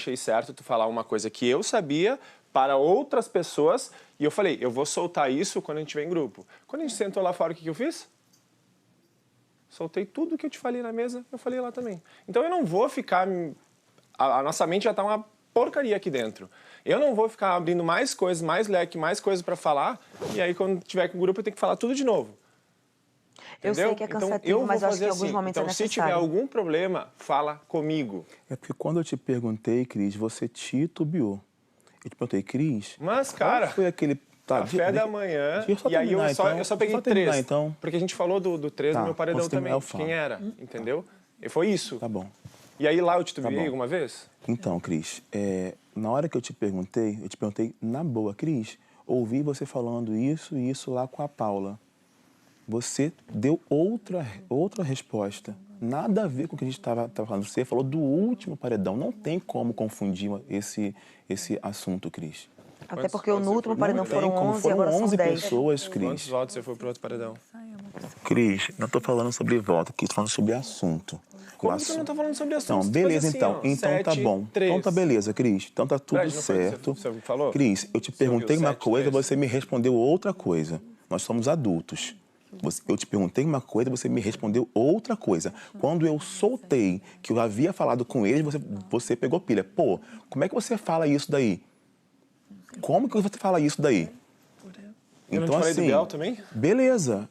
achei certo tu falar uma coisa que eu sabia para outras pessoas e eu falei, eu vou soltar isso quando a gente estiver em grupo. Quando a gente sentou lá fora, o que eu fiz? Soltei tudo que eu te falei na mesa, eu falei lá também. Então eu não vou ficar... A nossa mente já tá uma porcaria aqui dentro. Eu não vou ficar abrindo mais coisas, mais leque, mais coisas para falar, e aí quando tiver com o grupo eu tenho que falar tudo de novo. Eu sei que é cansativo, mas eu acho que em alguns momentos é necessário. Se tiver algum problema, fala comigo. É porque quando eu te perguntei, Cris, você titubeou. Eu te perguntei, Cris... Mas, cara, qual foi aquele... café da manhã, e aí eu só peguei 3. Então. Porque a gente falou do 3 no meu paredão também, quem era, entendeu? E foi isso. Tá bom. E aí lá eu titubeei alguma vez? Então, Cris, na hora que eu te perguntei na boa, Cris, ouvi você falando isso e isso lá com a Paula. Você deu outra resposta. Nada a ver com o que a gente estava falando. Você falou do último paredão. Não tem como confundir esse assunto, Cris. Até porque no último paredão foram 11 e agora são 10. pessoas, Cris. Quantos votos você foi pro outro paredão? Cris, não estou falando sobre voto, estou falando sobre assunto. Como você não está falando sobre assunto? Então, beleza, assim, então. Então tá bom. 3. Então tá beleza, Cris. Então tá tudo certo. Você falou? Cris, eu te perguntei uma coisa, você me respondeu outra coisa. Nós somos adultos. Eu te perguntei uma coisa, você me respondeu outra coisa. Quando eu soltei que eu havia falado com eles, você pegou pilha. Pô, como é que você fala isso daí? Como que você fala isso daí? Eu não te falei do Biel também? Beleza.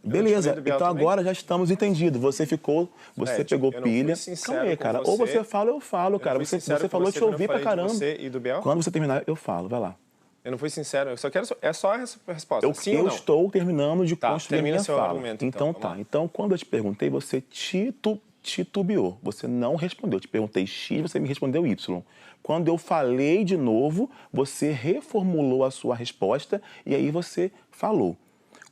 Então agora já estamos entendidos. Você pegou pilha. Calma aí, cara. Ou você fala, eu falo, cara. Você falou, eu te ouvi pra caramba. Você e do Biel? Quando você terminar, eu falo. Vai lá. Eu não fui sincero, eu só quero... É só essa resposta, sim ou Eu não? estou terminando de construir a minha fala. Argumento, então tá. Então, quando eu te perguntei, você titubeou. Você não respondeu. Eu te perguntei X, você me respondeu Y. Quando eu falei de novo, você reformulou a sua resposta e aí você falou.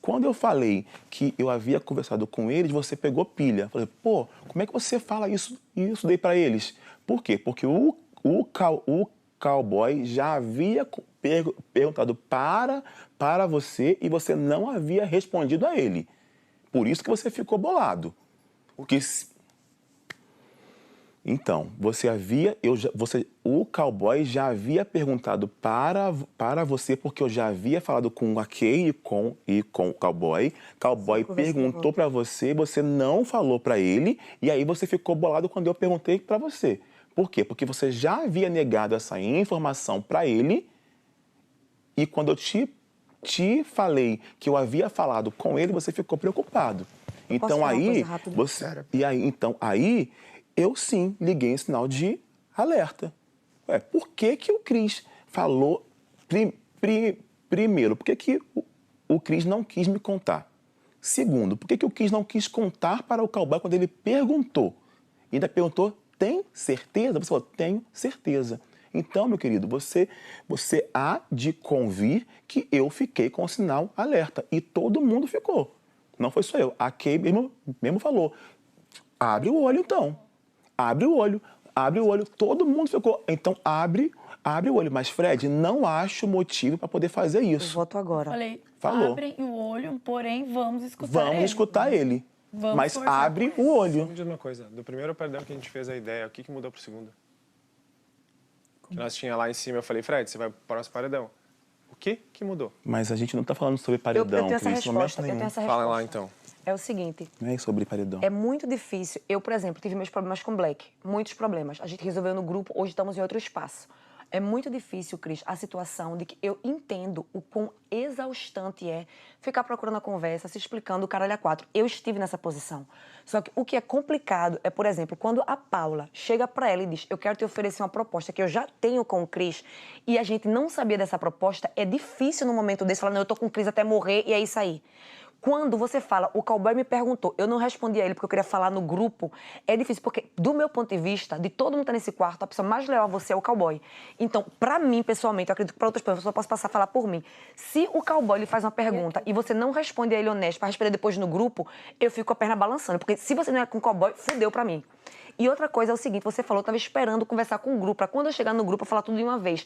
Quando eu falei que eu havia conversado com eles, você pegou pilha. Falei, pô, como é que você fala isso daí pra eles? Por quê? Porque o cowboy já havia perguntado para você e você não havia respondido a ele. Por isso que você ficou bolado. Então, o cowboy já havia perguntado para você, porque eu já havia falado com a Kay e com o cowboy. Cowboy perguntou para você, você não falou para ele, e aí você ficou bolado quando eu perguntei para você. Por quê? Porque você já havia negado essa informação para ele, e quando eu te falei que eu havia falado com ele, você ficou preocupado. Então aí eu sim liguei em sinal de alerta. Por que o Cris falou primeiro? Por que o Cris não quis me contar? Segundo, por que o Cris não quis contar para o cowboy quando ele perguntou? E ainda perguntou, tem certeza? Você falou, tenho certeza. Então, meu querido, você há de convir que eu fiquei com o sinal alerta. E todo mundo ficou. Não foi só eu. A Kay mesmo falou, abre o olho então. Abre o olho. Todo mundo ficou. Então, abre o olho. Mas, Fred, não acho motivo para poder fazer isso. Eu voto agora. Falei, abrem o olho, porém vamos escutar ele. Vamos escutar ele. Mas abre o olho. Me diz uma coisa, do primeiro paredão que a gente fez a ideia, o que mudou pro segundo? Que nós tinha lá em cima, eu falei, Fred, você vai pro próximo paredão. O que mudou? Mas a gente não tá falando sobre paredão. Eu tenho essa resposta. Fala lá, então. É o seguinte... Não é sobre paredão. É muito difícil. Eu, por exemplo, tive meus problemas com Black. Muitos problemas. A gente resolveu no grupo, hoje estamos em outro espaço. É muito difícil, Cris, a situação de que eu entendo o quão exaustante é ficar procurando a conversa, se explicando o caralho a 4. Eu estive nessa posição. Só que o que é complicado é, por exemplo, quando a Paula chega pra ela e diz, eu quero te oferecer uma proposta que eu já tenho com o Cris, e a gente não sabia dessa proposta, é difícil no momento desse falar, não, eu tô com o Cris até morrer e é isso aí. Quando você fala, o cowboy me perguntou, eu não respondi a ele porque eu queria falar no grupo, é difícil, porque do meu ponto de vista, de todo mundo que tá nesse quarto, a pessoa mais leal a você é o cowboy. Então, pra mim, pessoalmente, eu acredito que pra outras pessoas, eu só posso passar a falar por mim. Se o cowboy lhe faz uma pergunta e você não responde a ele honesto pra responder depois no grupo, eu fico com a perna balançando, porque se você não é com o cowboy, fudeu pra mim. E outra coisa é o seguinte, você falou, eu tava esperando conversar com o grupo, pra quando eu chegar no grupo, eu falar tudo de uma vez.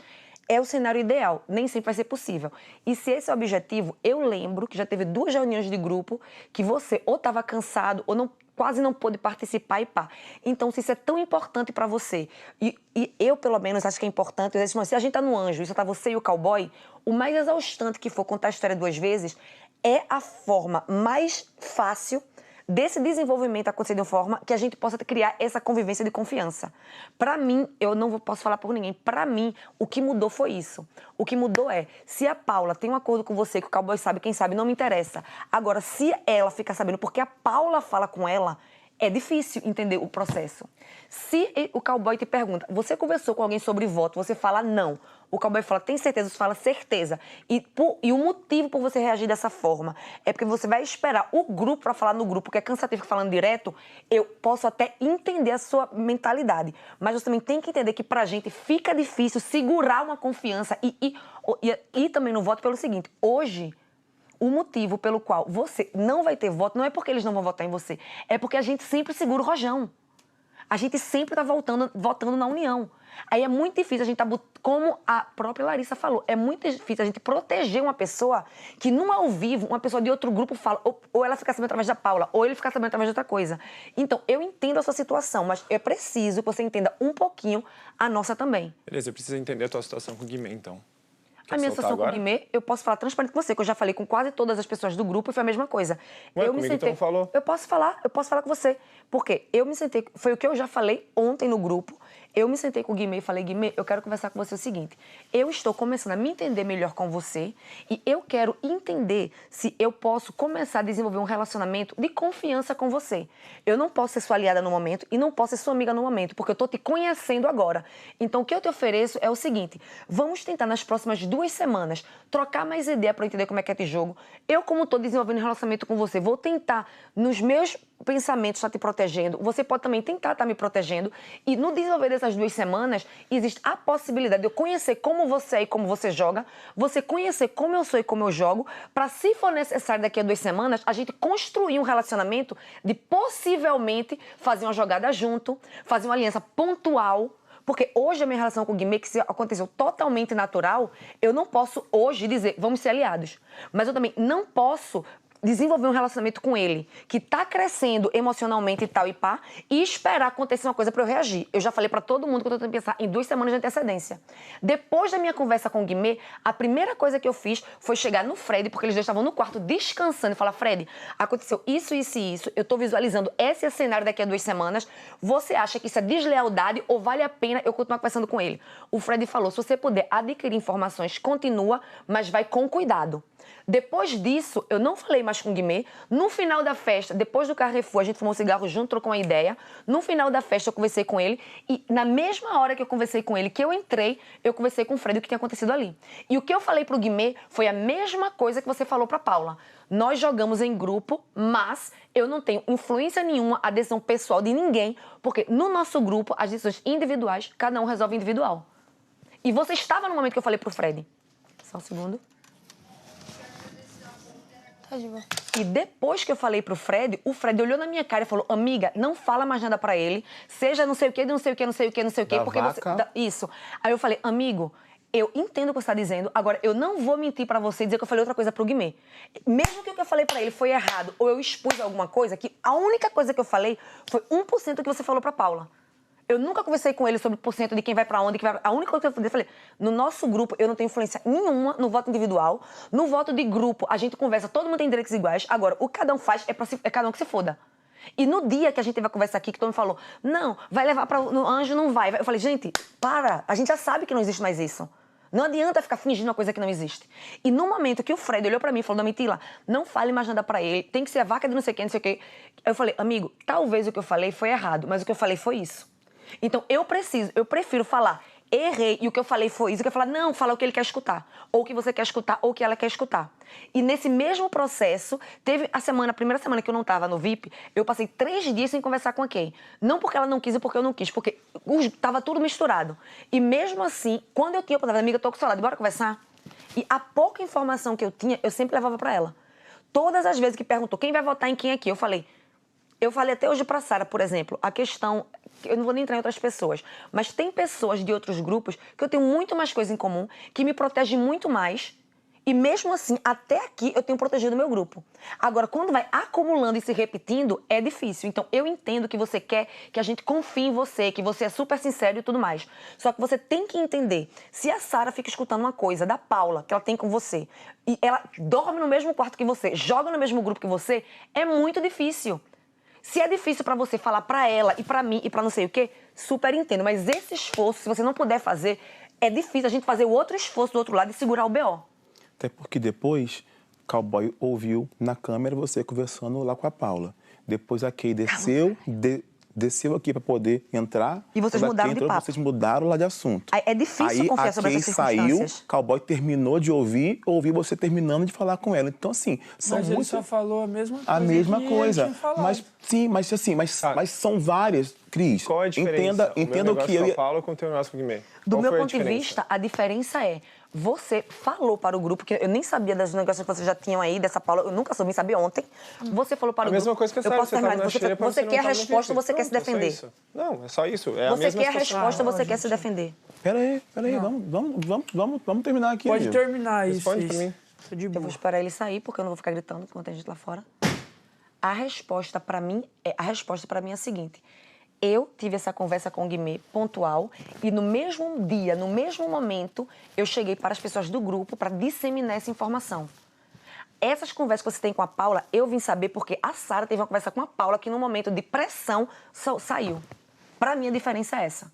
É o cenário ideal, nem sempre vai ser possível. E se esse é o objetivo, eu lembro que já teve 2 reuniões de grupo que você ou estava cansado ou não quase não pôde participar e pá. Então, se isso é tão importante para você, e eu, pelo menos, acho que é importante, se a gente tá no Anjo e só tá você e o cowboy, o mais exaustante que for contar a história 2 vezes é a forma mais fácil desse desenvolvimento acontecer de uma forma que a gente possa criar essa convivência de confiança. Para mim, eu não posso falar por ninguém, para mim, o que mudou foi isso. O que mudou é, se a Paula tem um acordo com você, que o cowboy sabe, quem sabe, não me interessa. Agora, se ela ficar sabendo porque a Paula fala com ela, é difícil entender o processo. Se o cowboy te pergunta, você conversou com alguém sobre voto, você fala não. O cowboy fala, tem certeza? Você fala certeza. E o motivo por você reagir dessa forma é porque você vai esperar o grupo para falar no grupo, que é cansativo falando direto. Eu posso até entender a sua mentalidade, mas você também tem que entender que pra gente fica difícil segurar uma confiança e também no voto pelo seguinte, hoje, o motivo pelo qual você não vai ter voto não é porque eles não vão votar em você, é porque a gente sempre segura o rojão. A gente sempre está votando na união. Aí é muito difícil a gente como a própria Larissa falou, é muito difícil a gente proteger uma pessoa que, num ao vivo, uma pessoa de outro grupo fala, ou ela fica sabendo através da Paula, ou ele fica sabendo através de outra coisa. Então, eu entendo a sua situação, mas é preciso que você entenda um pouquinho a nossa também. Beleza, eu preciso entender a tua situação com o Guimê, então. A minha situação com o Guimê, eu posso falar transparente com você, que eu já falei com quase todas as pessoas do grupo e foi a mesma coisa. Ué, eu me sentei, então falou. Eu posso falar com você. Porque eu me sentei, foi o que eu já falei ontem no grupo, eu me sentei com o Guimê e falei, Guimê, eu quero conversar com você o seguinte, eu estou começando a me entender melhor com você e eu quero entender se eu posso começar a desenvolver um relacionamento de confiança com você. Eu não posso ser sua aliada no momento e não posso ser sua amiga no momento, porque eu estou te conhecendo agora. Então, o que eu te ofereço é o seguinte, vamos tentar nas próximas 2 semanas trocar mais ideia para entender como é que é esse jogo. Eu, como estou desenvolvendo um relacionamento com você, vou tentar, nos meus pensamentos, estar te protegendo. Você pode também tentar estar me protegendo. E no desenvolver dessas 2 semanas, existe a possibilidade de eu conhecer como você é e como você joga, você conhecer como eu sou e como eu jogo, para, se for necessário daqui a 2 semanas, a gente construir um relacionamento de possivelmente fazer uma jogada junto, fazer uma aliança pontual. Porque hoje a minha relação com o Guimê, que se aconteceu totalmente natural, eu não posso hoje dizer, vamos ser aliados. Mas eu também não posso desenvolver um relacionamento com ele que tá crescendo emocionalmente e tal e pá, e esperar acontecer uma coisa para eu reagir. Eu já falei para todo mundo que eu tô tentando pensar em 2 semanas de antecedência. Depois da minha conversa com o Guimê, a primeira coisa que eu fiz foi chegar no Fred, porque eles dois estavam no quarto descansando, e falar, Fred, aconteceu isso, isso e isso, eu tô visualizando esse cenário daqui a 2 semanas, você acha que isso é deslealdade ou vale a pena eu continuar conversando com ele? O Fred falou, se você puder adquirir informações, continua, mas vai com cuidado. Depois disso, eu não falei mais com o Guimê. No final da festa, depois do Carrefour, a gente fumou um cigarro junto, trocou uma ideia. No final da festa, eu conversei com ele. E na mesma hora que eu conversei com ele, que eu entrei, eu conversei com o Fred, o que tinha acontecido ali. E o que eu falei pro Guimê foi a mesma coisa que você falou pra Paula. Nós jogamos em grupo, mas eu não tenho influência nenhuma, a decisão pessoal de ninguém, porque no nosso grupo, as decisões individuais, cada um resolve individual. E você estava no momento que eu falei pro Fred. Só um segundo. E depois que eu falei pro Fred, o Fred olhou na minha cara e falou, amiga, não fala mais nada pra ele, seja não sei o que, não sei o que, não sei o que, não sei o que, porque vaca. você... Isso. Aí eu falei, amigo, eu entendo o que você está dizendo, agora eu não vou mentir pra você e dizer que eu falei outra coisa pro Guimê. Mesmo que o que eu falei pra ele foi errado, ou eu expus alguma coisa, que a única coisa que eu falei foi 1% do que você falou pra Paula. Eu nunca conversei com ele sobre o porcento de quem vai pra onde, a única coisa que eu falei, no nosso grupo eu não tenho influência nenhuma no voto individual, no voto de grupo a gente conversa, todo mundo tem direitos iguais, agora o que cada um faz é cada um que se foda. E no dia que a gente teve a conversa aqui, que todo mundo falou, não, vai levar no Anjo, não vai. Eu falei, gente, para, a gente já sabe que não existe mais isso. Não adianta ficar fingindo uma coisa que não existe. E no momento que o Fred olhou pra mim e falou, Domitila, não fale mais nada pra ele, tem que ser a vaca de não sei quem, não sei o quê. Eu falei, amigo, talvez o que eu falei foi errado, mas o que eu falei foi isso. Então, eu prefiro falar, errei, e o que eu falei foi isso, que eu falar, não, fala o que ele quer escutar, ou o que você quer escutar, ou o que ela quer escutar. E nesse mesmo processo, teve a primeira semana que eu não estava no VIP, eu passei 3 dias sem conversar com a Kay. Não porque ela não quis e porque eu não quis, porque estava tudo misturado. E mesmo assim, quando eu tinha a palavra, amiga, tô com o celular, bora conversar? E a pouca informação que eu tinha, eu sempre levava para ela. Todas as vezes que perguntou quem vai votar em quem aqui, eu falei até hoje pra Sara, por exemplo, a questão, eu não vou nem entrar em outras pessoas, mas tem pessoas de outros grupos que eu tenho muito mais coisa em comum, que me protegem muito mais E mesmo assim, até aqui, eu tenho protegido o meu grupo. Agora, quando vai acumulando e se repetindo, é difícil. Então, eu entendo que você quer que a gente confie em você, que você é super sincero e tudo mais. Só que você tem que entender, se a Sara fica escutando uma coisa da Paula, que ela tem com você, e ela dorme no mesmo quarto que você, joga no mesmo grupo que você, é muito difícil. Se é difícil pra você falar pra ela e pra mim e pra não sei o quê, super entendo. Mas esse esforço, se você não puder fazer, é difícil a gente fazer o outro esforço do outro lado e segurar o BO. Até porque depois, Cowboy ouviu na câmera você conversando lá com a Paula. Depois a Kay desceu aqui para poder entrar. E vocês mudaram de papo. Vocês mudaram lá de assunto. É difícil confiar sobre essas circunstâncias. Saiu, Cowboy terminou de ouvir você terminando de falar com ela. Então, assim, são Mas ele só falou a mesma coisa. A mesma que coisa. ele tinha falado. Mas são várias, Cris. Qual é a diferença? Entenda o que eu... Paulo com o teu negócio com o Guimê. Do meu ponto de vista, a diferença é... Você falou para o grupo, que eu nem sabia das negócios que vocês já tinham aí, dessa Paula, eu nunca soube, sabia ontem. Você falou para o grupo... A mesma coisa que a Sara, você quer a resposta, você quer se defender. Não, é só isso. É você quer a resposta, você quer se defender. Peraí, vamos terminar aqui. Pode terminar isso. Responde pra mim. Eu vou esperar ele sair, porque eu não vou ficar gritando enquanto tem gente lá fora. A resposta para mim é a seguinte... Eu tive essa conversa com o Guimê pontual e no mesmo dia, no mesmo momento, eu cheguei para as pessoas do grupo para disseminar essa informação. Essas conversas que você tem com a Paula, eu vim saber porque a Sara teve uma conversa com a Paula que no momento de pressão saiu. Para mim, a diferença é essa.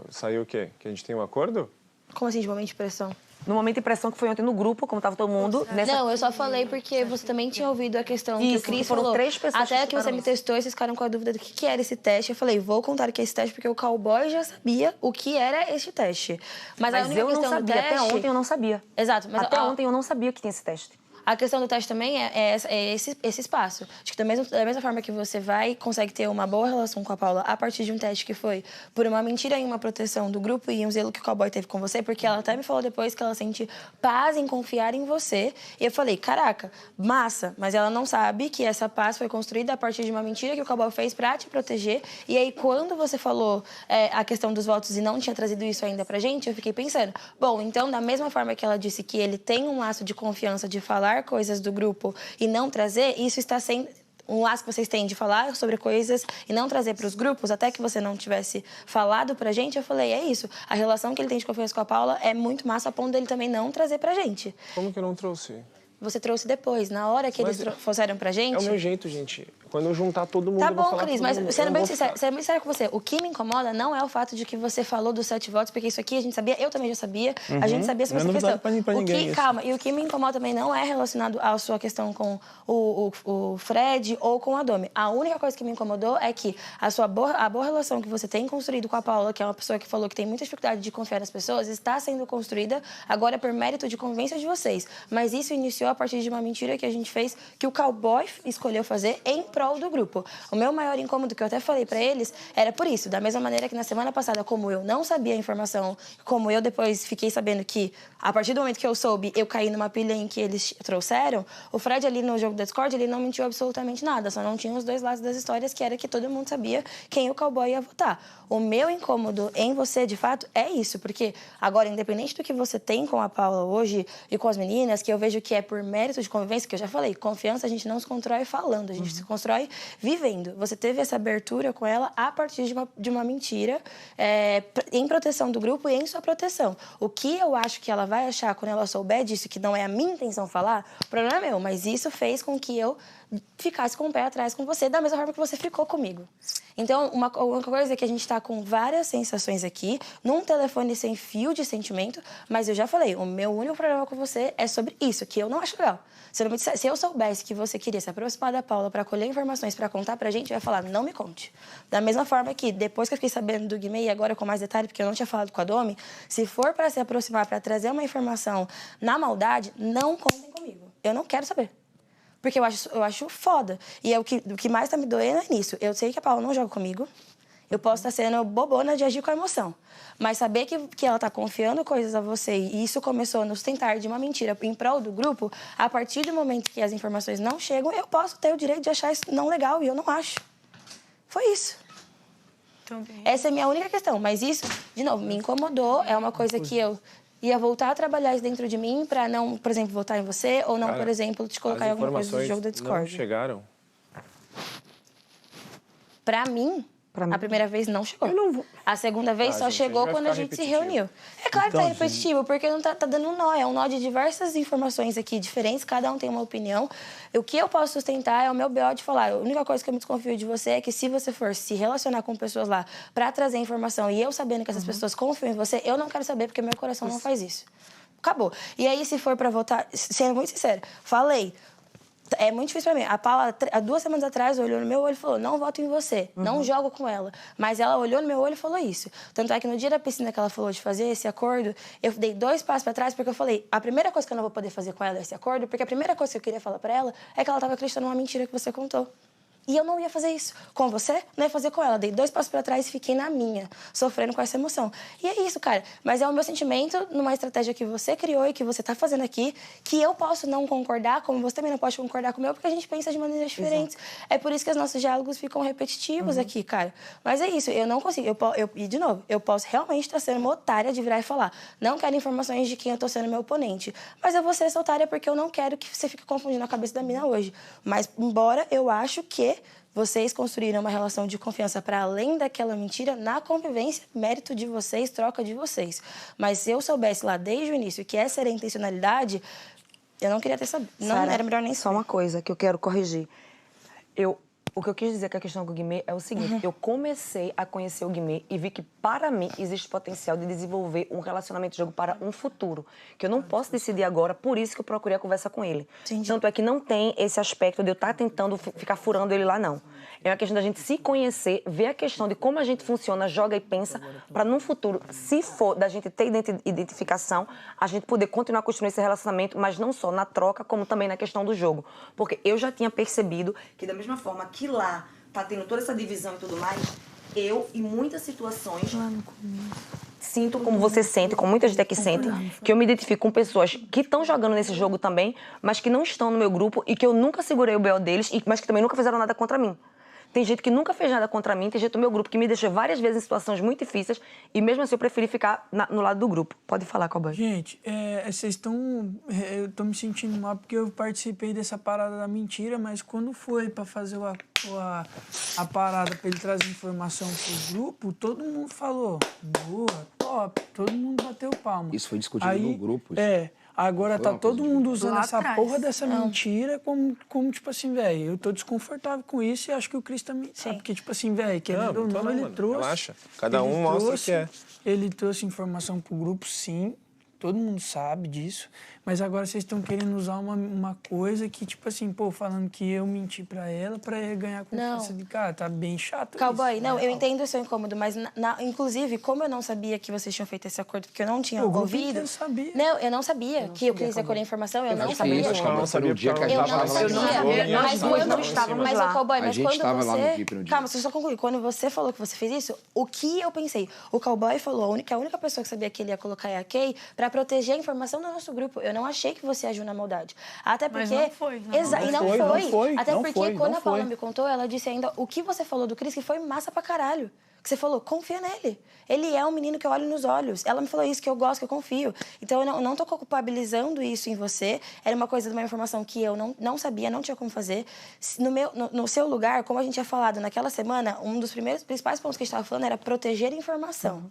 Saiu o quê? Que a gente tem um acordo? Como assim, de momento de pressão? No momento de pressão que foi ontem no grupo, como estava todo mundo... Não, eu só falei porque você também tinha ouvido a questão que o Cris falou. Foram 3 pessoas até que você me testou e vocês ficaram com a dúvida do que era esse teste. Eu falei, vou contar o que é esse teste, porque o Cowboy já sabia o que era este teste. Mas a única eu não questão sabia, do teste... até ontem eu não sabia. Exato. Mas até ontem eu não sabia que tinha esse teste. A questão do teste também é esse espaço. Acho que da mesma forma que você consegue ter uma boa relação com a Paula a partir de um teste que foi por uma mentira e uma proteção do grupo e um zelo que o Cowboy teve com você, porque ela até me falou depois que ela sente paz em confiar em você. E eu falei, caraca, massa, mas ela não sabe que essa paz foi construída a partir de uma mentira que o Cowboy fez pra te proteger. E aí, quando você falou a questão dos votos e não tinha trazido isso ainda pra gente, eu fiquei pensando, bom, então, da mesma forma que ela disse que ele tem um laço de confiança de falar coisas do grupo e não trazer, isso está sendo um laço que vocês têm de falar sobre coisas e não trazer para os grupos, até que você não tivesse falado pra gente, eu falei, é isso. A relação que ele tem de confiança com a Paula é muito massa, a ponto dele também não trazer pra gente. Como que eu não trouxe? Você trouxe depois, na hora que eles trouxeram pra gente... É o meu jeito, gente. Quando eu juntar todo mundo, tá eu vou bom, falar Cris, todo mas mundo. sendo bem sincero com você, o que me incomoda não é o fato de que você falou dos 7 votos, porque isso aqui a gente sabia, eu também já sabia, a gente sabia sobre essa questão. Calma, e o que me incomoda também não é relacionado à sua questão com o Fred ou com a Domi. A única coisa que me incomodou é que a boa relação que você tem construído com a Paula, que é uma pessoa que falou que tem muita dificuldade de confiar nas pessoas, está sendo construída agora por mérito de convivência de vocês. Mas isso iniciou a partir de uma mentira que a gente fez, que o Cowboy escolheu fazer em prol do grupo. O meu maior incômodo, que eu até falei pra eles, era por isso. Da mesma maneira que na semana passada, como eu não sabia a informação, como eu depois fiquei sabendo que, a partir do momento que eu soube, eu caí numa pilha em que eles trouxeram, o Fred ali no jogo da Discord, ele não mentiu absolutamente nada, só não tinha os dois lados das histórias, que era que todo mundo sabia quem o Cowboy ia votar. O meu incômodo em você, de fato, é isso, porque agora, independente do que você tem com a Paula hoje e com as meninas, que eu vejo que é por mérito de convivência, que eu já falei, confiança a gente não se constrói falando, a gente se constrói vivendo. Você teve essa abertura com ela a partir de uma mentira em proteção do grupo e em sua proteção. O que eu acho que ela vai achar quando ela souber disso, que não é a minha intenção falar, o problema é meu, mas isso fez com que eu ficasse com o pé atrás com você, da mesma forma que você ficou comigo. Então, uma coisa é que a gente está com várias sensações aqui, num telefone sem fio de sentimento, mas eu já falei, o meu único problema com você é sobre isso, que eu não acho legal. Se eu soubesse que você queria se aproximar da Paula para colher informações, para contar pra gente, eu ia falar, não me conte. Da mesma forma que, depois que eu fiquei sabendo do Guimê, e agora com mais detalhe, porque eu não tinha falado com a Domi, se for para se aproximar, para trazer uma informação na maldade, não contem comigo. Eu não quero saber. Porque eu acho foda. E o que mais tá me doendo é nisso. Eu sei que a Paula não joga comigo. Eu posso estar sendo bobona de agir com a emoção. Mas saber que ela tá confiando coisas a você e isso começou a nos tentar de uma mentira em prol do grupo, a partir do momento que as informações não chegam, eu posso ter o direito de achar isso não legal e eu não acho. Foi isso. Essa é a minha única questão. Mas isso, de novo, me incomodou. É uma coisa que eu ia voltar a trabalhar isso dentro de mim pra não, por exemplo, votar em você ou não, por exemplo, te colocar em alguma coisa do jogo da Discord. Não chegaram? Pra mim, a primeira vez não chegou. A segunda vez só chegou quando a gente se reuniu. É claro que tá repetitivo, porque não tá dando um nó. É um nó de diversas informações aqui diferentes, cada um tem uma opinião. O que eu posso sustentar é o meu BO de falar. A única coisa que eu me desconfio de você é que se você for se relacionar com pessoas lá pra trazer informação e eu sabendo que essas pessoas confiam em você, eu não quero saber porque meu coração não faz isso. Acabou. E aí, se for pra votar, sendo muito sincera, falei... É muito difícil pra mim. A Paula, há 2 semanas atrás, olhou no meu olho e falou, não voto em você, não jogo com ela. Mas ela olhou no meu olho e falou isso. Tanto é que no dia da piscina que ela falou de fazer esse acordo, eu dei 2 passos pra trás, porque eu falei, a primeira coisa que eu não vou poder fazer com ela é esse acordo, porque a primeira coisa que eu queria falar pra ela é que ela tava acreditando numa mentira que você contou. E eu não ia fazer isso com você, não ia fazer com ela. Dei 2 passos pra trás e fiquei na minha, sofrendo com essa emoção. E é isso, cara. Mas é o meu sentimento numa estratégia que você criou e que você tá fazendo aqui, que eu posso não concordar, como você também não pode concordar com o meu, porque a gente pensa de maneiras diferentes. Exato. É por isso que os nossos diálogos ficam repetitivos aqui, cara. Mas é isso, eu não consigo. E, de novo, eu posso realmente estar sendo uma otária de virar e falar, não quero informações de quem eu tô sendo meu oponente. Mas eu vou ser essa otária porque eu não quero que você fique confundindo a cabeça da mina hoje. Mas, embora eu acho que vocês construíram uma relação de confiança para além daquela mentira na convivência, mérito de vocês, troca de vocês. Mas se eu soubesse lá desde o início que essa era a intencionalidade, eu não queria ter sabido. Não era melhor nem saber. Só uma coisa que eu quero corrigir. O que eu quis dizer com a questão do Guimê é o seguinte, eu comecei a conhecer o Guimê e vi que, para mim, existe potencial de desenvolver um relacionamento de jogo para um futuro, que eu não posso decidir agora, por isso que eu procurei a conversa com ele. Entendi. Tanto é que não tem esse aspecto de eu estar tentando ficar furando ele lá, não. É uma questão da gente se conhecer, ver a questão de como a gente funciona, joga e pensa, para num futuro, se for da gente ter identificação, a gente poder continuar construindo esse relacionamento, mas não só na troca, como também na questão do jogo. Porque eu já tinha percebido que, da mesma forma que lá tá tendo toda essa divisão e tudo mais, eu, em muitas situações, sinto como você sente, como muita gente aqui sente, que eu me identifico com pessoas que estão jogando nesse jogo também, mas que não estão no meu grupo e que eu nunca segurei o BO deles, mas que também nunca fizeram nada contra mim. Tem gente que nunca fez nada contra mim, tem gente do meu grupo que me deixou várias vezes em situações muito difíceis e mesmo assim eu preferi ficar no lado do grupo. Pode falar, Cowboy. Gente, vocês estão... Eu tô me sentindo mal porque eu participei dessa parada da mentira, mas quando foi pra fazer a parada pra ele trazer informação pro grupo, todo mundo falou, boa, top, todo mundo bateu palma. Isso foi discutido no grupo. Agora tá todo mundo usando essa porra dessa mentira como tipo assim, velho, eu tô desconfortável com isso e acho que o Cris também sabe. Porque, tipo assim, velho, querendo ou não, ele trouxe... Relaxa. Cada um mostra o que é. Ele trouxe informação pro grupo, sim. Todo mundo sabe disso. Mas agora vocês estão querendo usar uma coisa que, tipo assim, pô, falando que eu menti pra ela ganhar confiança de cara. Tá bem chato. Cowboy, não, eu entendo o seu incômodo, mas, inclusive, como eu não sabia que vocês tinham feito esse acordo, porque eu não tinha ouvido... Eu sabia. Não, eu não sabia que eu queria colher informação, eu não sabia. Acho que ela não sabia o dia que a gente eu não sabia. Nós duas não estávamos lá. Mas, Cowboy, mas quando você... Calma, deixa eu só concluir. Quando você falou que você fez isso, o que eu pensei? O Cowboy falou que a única pessoa que sabia que ele ia colocar é a Kay pra proteger a informação do nosso grupo. Eu não achei que você agiu na maldade. Até porque... Mas não foi. Não foi. Até porque quando a Paula me contou, ela disse ainda o que você falou do Cris, que foi massa pra caralho. Que você falou, confia nele. Ele é um menino que eu olho nos olhos. Ela me falou isso, que eu gosto, que eu confio. Então, eu não tô culpabilizando isso em você. Era uma coisa de uma informação que eu não sabia, não tinha como fazer. No seu lugar, como a gente tinha falado naquela semana, um dos principais pontos que a gente estava falando era proteger a informação.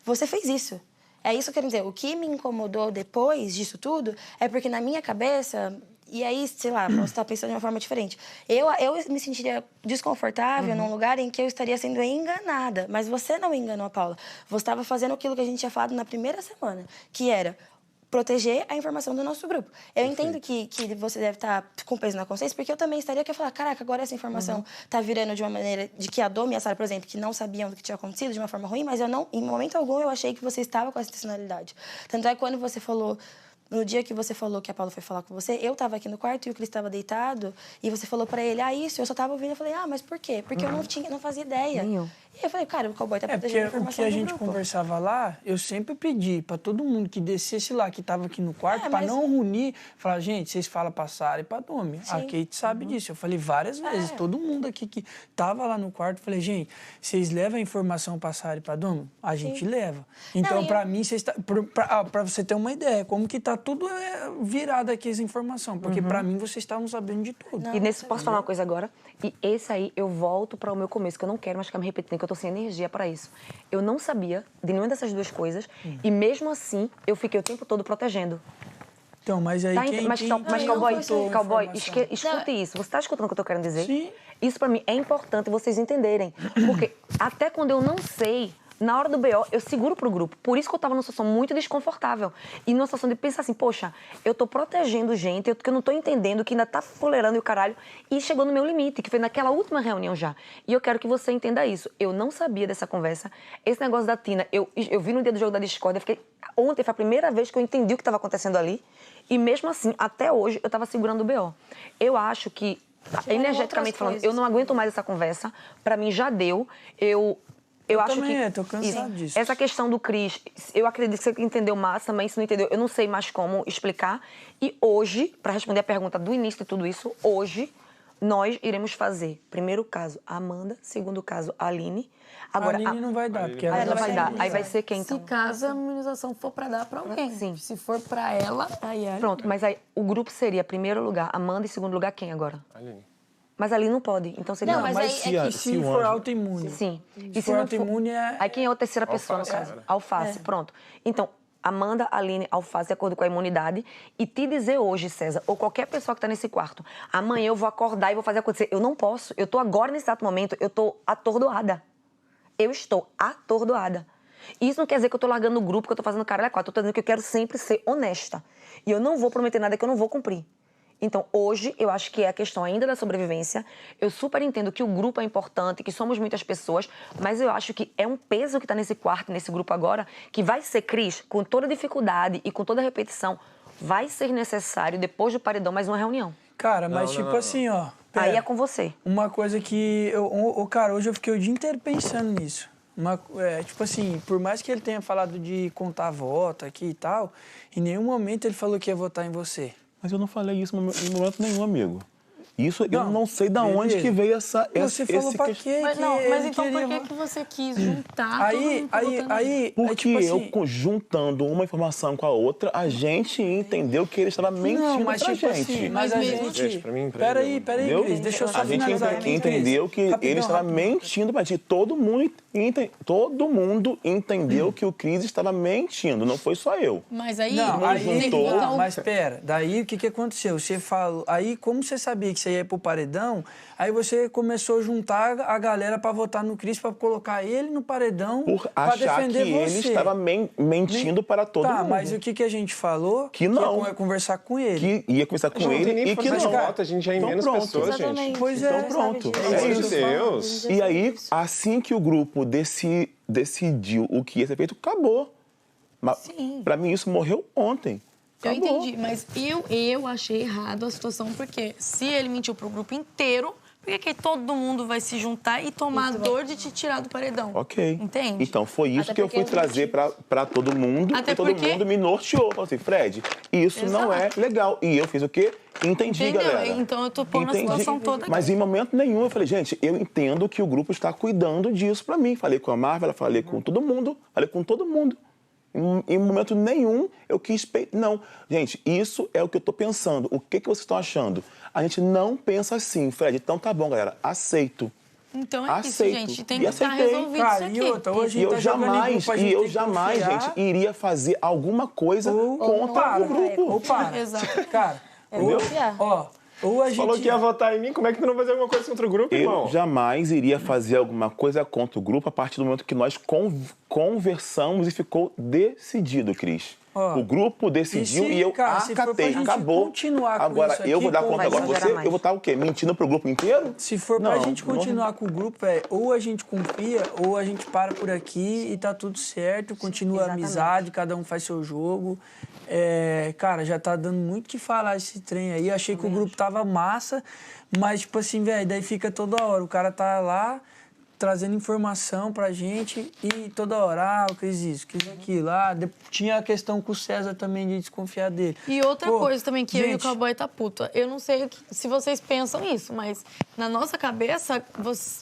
Você fez isso. É isso que eu quero dizer. O que me incomodou depois disso tudo é porque na minha cabeça... E aí, sei lá, posso estar pensando de uma forma diferente. Eu me sentiria desconfortável num lugar em que eu estaria sendo enganada. Mas você não enganou a Paula. Você estava fazendo aquilo que a gente tinha falado na primeira semana, que era proteger a informação do nosso grupo. Eu entendo que você deve estar com peso na consciência, porque eu também estaria aqui a falar, caraca, agora essa informação está virando de uma maneira de que a Domi e a Sara, por exemplo, que não sabiam do que tinha acontecido de uma forma ruim, mas eu não, em momento algum, eu achei que você estava com essa intencionalidade. Tanto é que quando você falou No dia que você falou que a Paula foi falar com você, eu tava aqui no quarto e o Cris estava deitado, e você falou pra ele, isso, eu só tava ouvindo. Eu falei, mas por quê? Porque eu não fazia ideia. E eu falei, cara, o cowboy tá protegendo a informação o que a gente grupo. conversava lá, eu sempre pedi pra todo mundo que descesse lá, que tava aqui no quarto, pra não reunir, falar, gente, vocês falam pra Sara e pra Domi. A Kate sabe disso. Eu falei várias vezes, todo mundo aqui que tava lá no quarto, falei, gente, vocês levam a informação pra Sara e pra Domi? A gente leva. Então, pra mim, pra você ter uma ideia, como que tá tudo virado aqui essa informação, porque pra mim vocês estavam sabendo de tudo. E nesse, posso falar uma coisa agora? E esse aí, eu volto para o meu começo, que eu não quero mais ficar me repetindo, que eu tô sem energia para isso. Eu não sabia de nenhuma dessas duas coisas, e mesmo assim, eu fiquei o tempo todo protegendo. Então, mas aí Mas cowboy, escute isso. Você tá escutando o que eu tô querendo dizer? Sim. Isso para mim é importante vocês entenderem. Porque até quando eu não sei, na hora do BO, eu seguro pro grupo. Por isso que eu tava numa situação muito desconfortável. E numa situação de pensar assim, poxa, eu tô protegendo gente, que eu não tô entendendo, que ainda tá fuleirando e o caralho. E chegou no meu limite, que foi naquela última reunião já. E eu quero que você entenda isso. Eu não sabia dessa conversa. Esse negócio da Tina, eu vi no dia do jogo da Discord, ontem foi a primeira vez que eu entendi o que estava acontecendo ali. E mesmo assim, até hoje, eu tava segurando o BO. Eu acho que, energeticamente falando, eu não aguento mais essa conversa. Pra mim, já deu. Eu acho também, que tô cansado disso. essa questão do Cris, eu acredito que você entendeu mais também, se não entendeu, eu não sei mais como explicar. E hoje, para responder a pergunta do início de tudo isso, hoje nós iremos fazer, primeiro caso, a Amanda, segundo caso, a Aline. Agora, a Aline não vai dar, porque ela vai dar. Aí vai ser quem, então? Se caso a imunização for para dar para alguém. Sim. Se for para ela, aí é. Pronto, mas aí o grupo seria primeiro lugar Amanda e segundo lugar quem agora? Aline. Mas ali não pode, então seria... Não, mas aí se for autoimune. Sim. Se for autoimune é... Aí quem é a terceira pessoa, no caso? Alface, pronto. Então, Amanda, Aline, Alface, de acordo com a imunidade. E te dizer hoje, César, ou qualquer pessoa que está nesse quarto, amanhã eu vou acordar e vou fazer acontecer. Eu não posso. Eu tô agora, nesse exato momento, eu tô atordoada. Eu estou atordoada. E isso não quer dizer que eu tô largando o grupo, que eu tô fazendo caralho a quatro. Eu tô dizendo que eu quero sempre ser honesta. E eu não vou prometer nada que eu não vou cumprir. Então, hoje, eu acho que é a questão ainda da sobrevivência. Eu super entendo que o grupo é importante, que somos muitas pessoas, mas eu acho que é um peso que está nesse quarto, nesse grupo agora, que vai ser, Cris, com toda dificuldade e com toda repetição, vai ser necessário, depois do paredão, mais uma reunião. Cara, mas assim, ó... Aí é com você. Uma coisa que... Cara, hoje eu fiquei o dia inteiro pensando nisso. Tipo assim, por mais que ele tenha falado de contar voto aqui e tal, em nenhum momento ele falou que ia votar em você. Mas eu não falei isso em momento nenhum, amigo. Isso eu não sei de onde que veio essa... Você falou pra quê? Mas então por que você quis juntar Porque tipo assim, eu, juntando uma informação com a outra, a gente entendeu que ele estava mentindo pra gente. Assim, mas a gente... Peraí, Cris, deixa eu só finalizar aqui. A gente entendeu que ele estava mentindo pra gente. Todo mundo entendeu que o Cris estava mentindo, não foi só eu. Mas aí... Mas pera, daí o que aconteceu? Você falou... Aí, como você sabia que você ia pro paredão, aí você começou a juntar a galera pra votar no Cris, pra colocar ele no paredão, pra defender você. Ele estava mentindo para todo mundo. Tá, mas o que a gente falou? Que não. Que ia conversar com ele. Que ia conversar com ele e que não. Voto, a gente já é em menos pessoas, gente. Pois é. Então pronto. Pelo amor de Deus. E aí, assim que o grupo decidiu o que ia ser feito, acabou. Mas, pra mim, isso morreu ontem. Acabou. Eu entendi, mas eu achei errado a situação, porque se ele mentiu pro grupo inteiro, por que todo mundo vai se juntar e tomar a dor de te tirar do paredão? Ok. Entende? Então, foi isso que eu fui trazer pra todo mundo. E todo mundo me norteou. Falou assim, Fred, isso não é legal. E eu fiz o quê? Entendi, galera. Então eu tô pondo a situação toda aqui. Mas em momento nenhum eu falei, gente, eu entendo que o grupo está cuidando disso pra mim. Falei com a Marvel, falei com todo mundo. Em momento nenhum eu quis... Não, gente, isso é o que eu tô pensando. O que vocês estão achando? A gente não pensa assim, Fred. Então tá bom, galera, aceito. Então é isso, gente. Tem que estar resolvido isso aqui. E outra, hoje E eu jamais, gente, iria fazer alguma coisa contra o grupo. Exato. Cara, Você falou que ia votar em mim, como é que tu não vai fazer alguma coisa contra o grupo, irmão? Eu jamais iria fazer alguma coisa contra o grupo a partir do momento que nós conversamos e ficou decidido, Cris. O grupo decidiu e eu acatei, acabou. Continuar com agora, isso aqui, eu vou dar conta agora. exagerar mais. Eu vou estar o quê? Mentindo pro grupo inteiro? Se for pra gente continuar com o grupo, ou a gente confia, ou a gente para por aqui e tá tudo certo, continua a amizade, cada um faz seu jogo. Cara, já tá dando muito o que falar esse trem aí. Achei que o grupo tava massa, mas, tipo assim, velho, daí fica toda hora. O cara tá lá trazendo informação pra gente e toda hora, o Cris isso, Cris aquilo. Tinha a questão com o César também de desconfiar dele. E outra coisa também, que eu e o Cowboy tá puto. Eu não sei se vocês pensam isso, mas na nossa cabeça,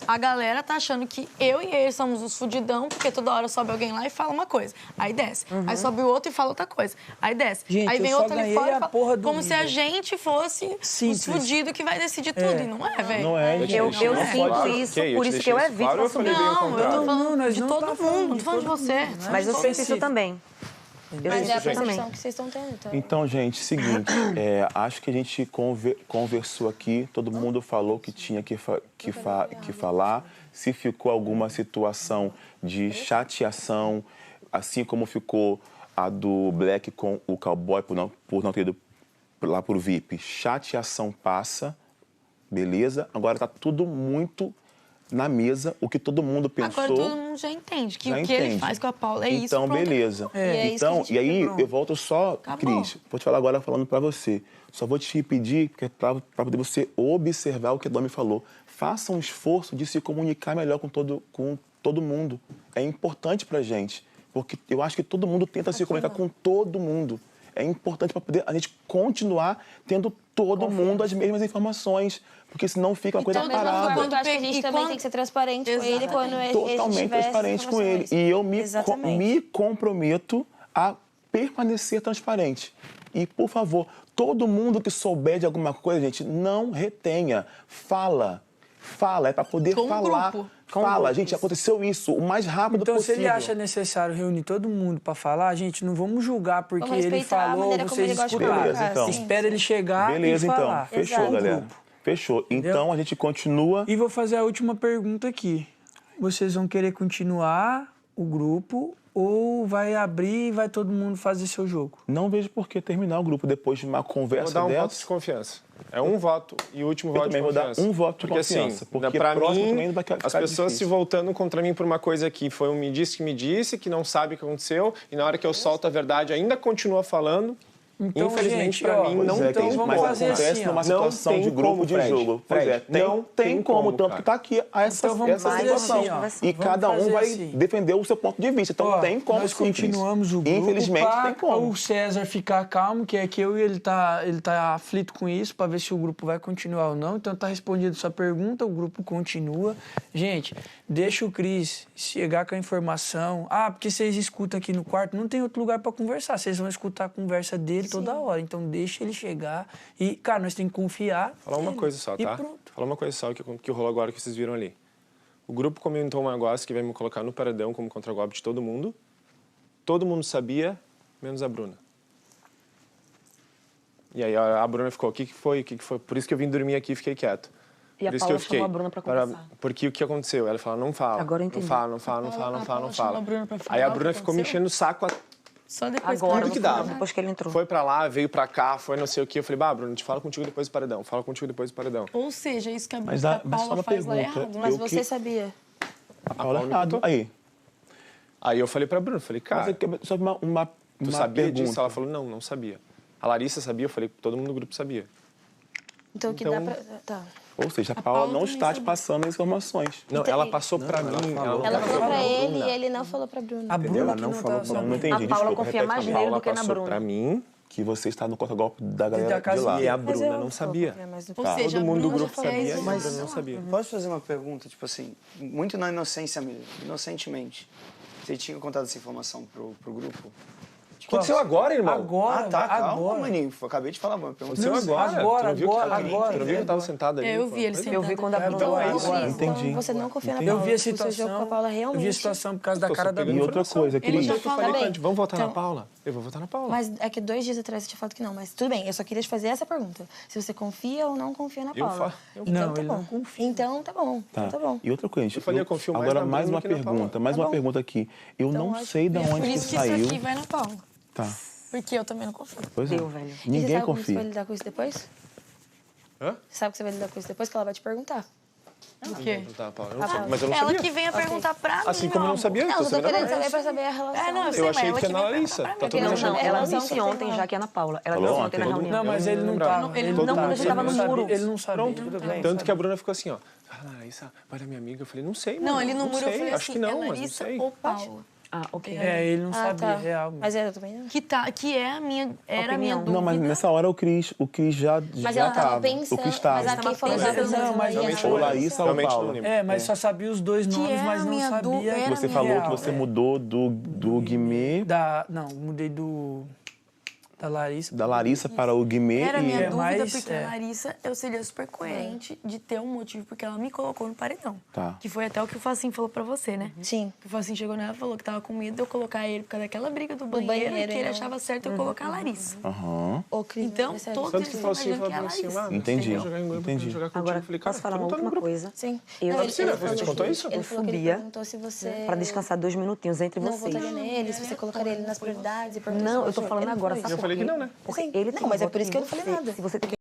a galera tá achando que eu e ele somos os fudidão, porque toda hora sobe alguém lá e fala uma coisa. Aí desce. Aí sobe o outro e fala outra coisa. Aí desce. Gente, aí vem eu só outro ali fora e fala, como se a gente fosse os fudidos que vai decidir tudo. E não é, velho. Não é, gente. Eu sinto isso, por isso que eu evito assumir. Não, eu tô falando de todo mundo, não tô falando de você. Mas eu sinto isso também. Mas é a percepção que vocês estão tendo. Então, gente, seguinte, acho que a gente conversou aqui, todo mundo falou que tinha que falar. Se ficou alguma situação de chateação, assim como ficou a do Black com o Cowboy por não ter ido lá pro VIP, chateação passa, beleza? Agora tá tudo muito na mesa, o que todo mundo pensou. Agora todo mundo já entende que o que ele faz com a Paula é isso. Então, beleza. E aí, eu volto só, Cris, vou te falar agora falando pra você. Só vou te pedir, pra poder você observar o que a Dom me falou. Faça um esforço de se comunicar melhor com todo mundo. É importante pra gente, porque eu acho que todo mundo tenta se comunicar com todo mundo. É importante para poder a gente continuar tendo todo mundo as mesmas informações, porque senão fica uma coisa parada. Eu acho que a gente também tem que ser transparente com ele quando ele totalmente transparente com ele. E eu me comprometo a permanecer transparente. E, por favor, todo mundo que souber de alguma coisa, gente, não retenha. Fala, é para poder falar. Fala, gente, aconteceu isso o mais rápido possível. Então, se ele acha necessário reunir todo mundo para falar, gente, não vamos julgar porque ele falou, vocês escutaram. Beleza, então. Espera ele chegar e falar. Beleza, então. Fechou, galera. Fechou. Então, a gente continua. E vou fazer a última pergunta aqui. Vocês vão querer continuar o grupo ou vai abrir e vai todo mundo fazer seu jogo? Não vejo por que terminar o grupo depois de uma conversa dessa. Vou dar um voto de confiança. É um voto e o último voto de confiança. Eu também vou dar um voto de confiança. Porque pra próximo mim, vai ficar as pessoas difícil. se voltando contra mim por uma coisa que foi um me disse, que não sabe o que aconteceu, e na hora que eu solto a verdade ainda continua falando. Então, infelizmente, gente, pra mim, não tem como. Vamos fazer acontece assim, numa situação de grupo de jogo. Pois é, não tem como, tanto que tá aqui essa situação. Assim, e cada um vai defender o seu ponto de vista. Então, tem como. Nós continuamos o grupo. Infelizmente, tem como. O César ficar calmo, que é que eu e ele tá aflito com isso, para ver se o grupo vai continuar ou não. Então, tá respondida a sua pergunta, o grupo continua. Gente, deixa o Cris chegar com a informação. Porque vocês escutam aqui no quarto, não tem outro lugar para conversar. Vocês vão escutar a conversa dele toda hora. Então, deixa ele chegar. E, cara, nós temos que confiar. Falar uma coisa só, tá? Falar uma coisa só que rolou agora que vocês viram ali. O grupo comentou um negócio que vai me colocar no paredão como contragolpe de todo mundo. Todo mundo sabia, menos a Bruna. E aí a Bruna ficou, o que foi? Por isso que eu vim dormir aqui e fiquei quieto. E a Paula chamou a Bruna pra conversar. Porque o que aconteceu? Ela falou, não fala. Agora eu entendi. Não fala. Aí a Bruna ficou me enchendo o saco só depois agora, que dava. Depois que ele entrou. Foi pra lá, veio pra cá, foi não sei o quê. Eu falei, Bruna, a gente fala contigo depois do paredão. Ou seja, isso que a só Paula uma faz lá pergunta. errado. Mas você sabia? A Paula errado. Aí eu falei pra Bruna, cara, só uma tu sabia pergunta. disso? Ela falou, não sabia. A Larissa sabia, eu falei, todo mundo do grupo sabia. Então, o que dá pra... Tá. Ou seja, a Paula não está te passando as informações. Não, ela passou pra mim. Ela falou pra ele e ele não falou pra Bruna. A Bruna não falou pra Não entendi, A Paula desculpa, confia mais A nele Paula do que na passou Bruna. pra mim que você está no contragolpe da galera de lá. e a Bruna não sabia. Ou seja, Todo mundo do a Bruna grupo já fez sabia e a uma- Bruna não sabia. Posso fazer uma pergunta, tipo assim, muito na inocência mesmo, inocentemente. Você tinha contado essa informação pro grupo? Aconteceu agora, irmão? Agora, Calma, agora. maninho. Acabei de falar, mano. Aconteceu agora. Agora, Tu não viu agora. que eu tava sentado ali? Eu vi ele Eu vi quando a Bruna Então é falou. isso. Agora. Entendi. Então, você não confia na Eu Paula. vi a O seu jogo com a Paula situação. realmente... Eu vi a situação por causa da cara da E Bruna. outra coisa, Ele Cris. já Eu falei, Tá bem. vamos votar na Então- Paula? Eu vou votar na Paula. Mas é que 2 dias atrás você tinha falado que não. Mas tudo bem, eu só queria te fazer essa pergunta. Se você confia ou não confia na Eu Paula. fa- Então Não, tá ele bom. não confia. Então tá bom. Então tá bom. E outra coisa, gente. Eu falei, eu confio mais agora na mais Bruna uma do que na pergunta, Paula. mais Tá uma bom. pergunta aqui. Eu não acho sei de que é onde Por que isso que saiu. isso aqui vai na Paula. Tá. Porque eu também não confio. Pois é. Deu, velho. E você Ninguém sabe como você vai confia. lidar com isso depois? Hã? Você sabe que você vai lidar com isso depois que ela vai te perguntar. O quê? Tá, Paula, eu não sei. Mas eu não Ela sabia. que vem a perguntar pra mim. Assim como eu não sabia, Não, tô eu tô sabendo querendo agora. saber pra saber a relação. Não, Eu sei, mas achei ela que era vem a Larissa. perguntar pra Tá mim. todo mundo Não, ela relação disse que ontem tem já que é Ana Paula. Ela Falou disse ontem ontem. na reunião. Não, mas ele não tava. Ele não, quando a gente tava no muro. Ele não sabia. Pronto. Tudo bem. Tanto que a Bruna ficou assim, ó. Fala, Larissa, vai da minha amiga. Eu falei, não sei, mano. Não, ele no não muro eu sei, falei acho assim, que não, é mas não Larissa sei. ou Paula. Ah, ok. É, ele não sabia, tá. real. mesmo. Mas eu também não. Que é a minha, era a minha dúvida. Não, mas nessa hora o Cris já Mas já ela tava tava. pensando. O Cris tava. Mas a Kay falou que ela pensando. pensando Não, mas em Ou Larissa ou Realmente Paula. não lembro. É, mas só sabia os dois nomes, é mas a não minha sabia. era Você minha falou que real. você mudou do Guimê, Não, mudei da Larissa. da Larissa para o Guimê Era a minha É, dúvida, mas, porque é. a Larissa, eu seria super coerente de ter um motivo, porque ela me colocou no paredão. Tá. Que foi até o que o Facinho falou pra você, né? Sim. O Facinho chegou nela e falou que tava com medo de eu colocar ele por causa daquela briga do banheiro e que ele não. achava certo eu colocar a Larissa. Aham. O Cris, Então, você todos Tanto eles que estão falou assim, imaginando que é a falou assim, Larissa. ah, Entendi, você quer jogar em grupo, entendi. quer jogar contigo. Agora, Eu falei, cara, posso falar tu uma não tá no última grupo. coisa? Sim. Eu Não, não ele sei, falou você te que- contou isso? Ele falou que ele Fobia. perguntou se você... Para descansar 2 minutinhos entre Não vocês. votaria nele, se você colocaria ele nas prioridades e perguntou Não, se eu tô você- falando ele agora, foi. sabe Eu falei por que quê? não, né? Porque Sim. ele Não, tem mas é voto por isso que eu em não falei você. nada. Se você